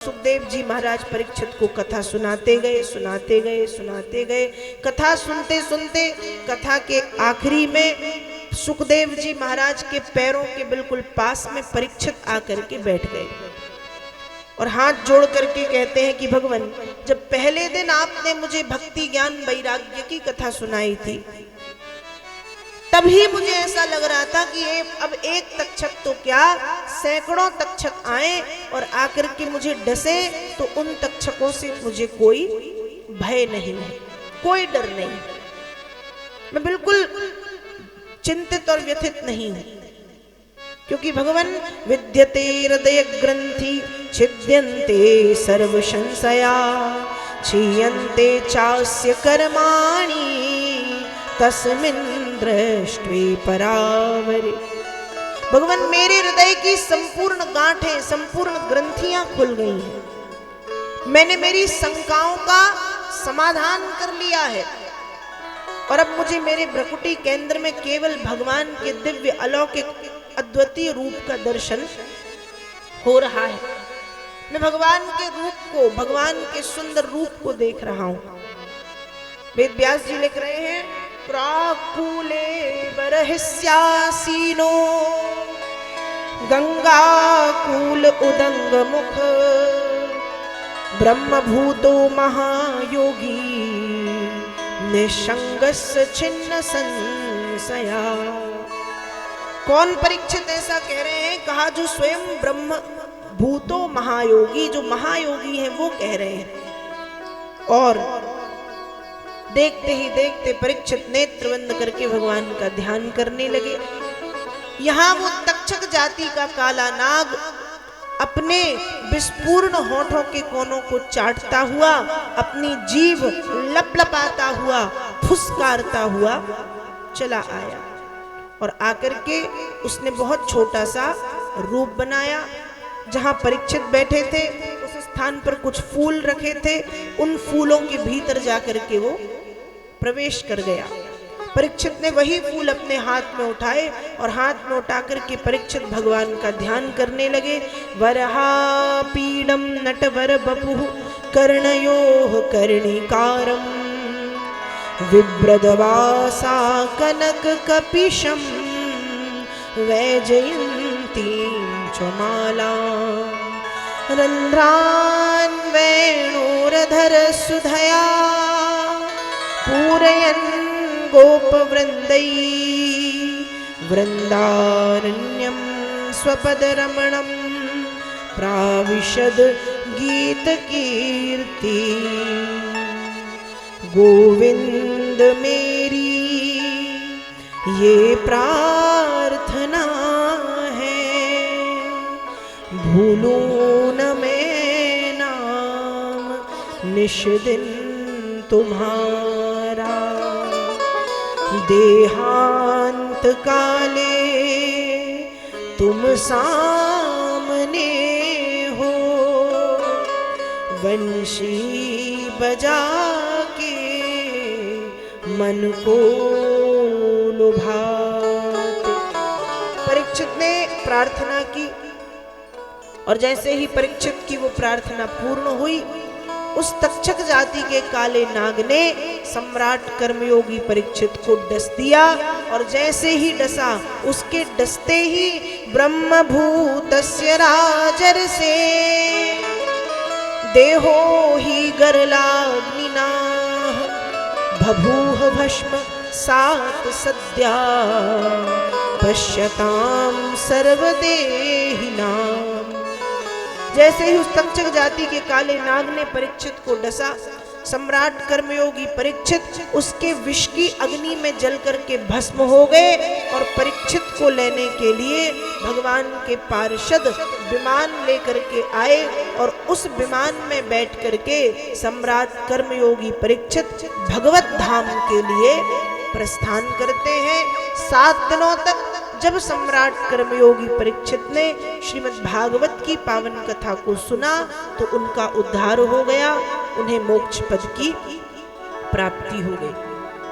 सुखदेव जी महाराज परीक्षित को कथा सुनाते गए। कथा सुनते सुनते कथा के आखिरी में सुखदेव जी महाराज के पैरों के बिल्कुल पास में परीक्षित आकर के बैठ गए और हाथ जोड़ करके कहते हैं कि भगवान, जब पहले दिन आपने मुझे भक्ति ज्ञान वैराग्य की कथा सुनाई थी, तभी मुझे ऐसा लग रहा था कि अब एक तक्षक तो क्या सैकड़ों तक्षक आए और आकर के मुझे डसे तो उन तक्षकों से मुझे कोई भय नहीं है, कोई डर नहीं, मैं बिल्कुल चिंतित और व्यथित नहीं हूं, क्योंकि भगवान विद्यते हृदय ग्रंथि छिद्यन्ते सर्व संशया क्षीयन्ते चास्य कर्माणि तस्मिन् दृष्ट्वे परावरे। भगवान, मेरे हृदय की संपूर्ण गांठें, संपूर्ण ग्रंथियां खुल गई हैं, मैंने मेरी शंकाओं का समाधान कर लिया है और अब मुझे मेरे भ्रकुटी केंद्र में केवल भगवान के दिव्य अलौकिक अद्वितीय रूप का दर्शन हो रहा है। मैं भगवान के रूप को, भगवान के सुंदर रूप को देख रहा हूं। वेद व्यास जी लिख रहे हैं, प्राकूले बरहिस्यासीनो गंगाकूल उदंग मुख ब्रह्मभूतो महायोगी निशंगस्य छिन्न संशया। कौन परीक्षित ऐसा कह रहे हैं? कहा जो स्वयं ब्रह्म भूतो महायोगी, जो महायोगी हैं वो कह रहे हैं। और देखते ही देखते परीक्षित नेत्र बंद करके भगवान का ध्यान करने लगे। यहां वो तक्षक जाति का काला नाग अपने विस्फूर्ण होठों के कोनों को चाटता हुआ, अपनी जीभ लपलपाता हुआ, फुसकारता हुआ चला आया और आकर के उसने बहुत छोटा सा रूप बनाया। जहां परीक्षित बैठे थे उस स्थान पर कुछ फूल रखे थे, उन फूलों के भीतर जाकर के वो प्रवेश कर गया। परीक्षित ने वही फूल अपने हाथ में उठाए और हाथ में उठा करके परीक्षित भगवान का ध्यान करने लगे। वरहा पीडम नटवर बपुः कर्णयोः कर्णिकारम विभ्रदवासा कनक कपिशम वैजयंती चमाला रंध्रान वेणुरधर सुधया पूरयन् गोपवृन्दै वृन्दारण्यं स्वपदरमणं प्राविशद गीतकीर्ति। गोविंद मेरी ये प्रार्थना है, भूलूं न मैं नाम निष्दिन तुम्हारा। देहांत काले तुम सामने हो, वंशी बजा के मन को लुभाते। परीक्षित ने प्रार्थना की और जैसे ही परीक्षित की वो प्रार्थना पूर्ण हुई, उस तक्षक जाति के काले नाग ने सम्राट कर्मयोगी परीक्षित को डस दिया और जैसे ही डसा, उसके डसते ही ब्रह्मभूतस्य राजर्षे देहो ही गरलाग्निना बभूव भस्म सात सद्या पश्यताम सर्वदेहिनाम। जैसे ही उस तक्षक जाति के काले नाग ने परीक्षित को डसा, सम्राट कर्मयोगी परीक्षित उसके विष की अग्नि में जल करके भस्म हो गए और परीक्षित को लेने के लिए भगवान के पार्षद विमान लेकर के आए और उस विमान में बैठ करके सम्राट कर्मयोगी परीक्षित भगवत धाम के लिए प्रस्थान करते हैं। 7 दिनों तक जब सम्राट कर्मयोगी परीक्षित ने श्रीमद् भागवत की पावन कथा को सुना तो उनका उद्धार हो गया, उन्हें मोक्ष पद की प्राप्ति हो गई।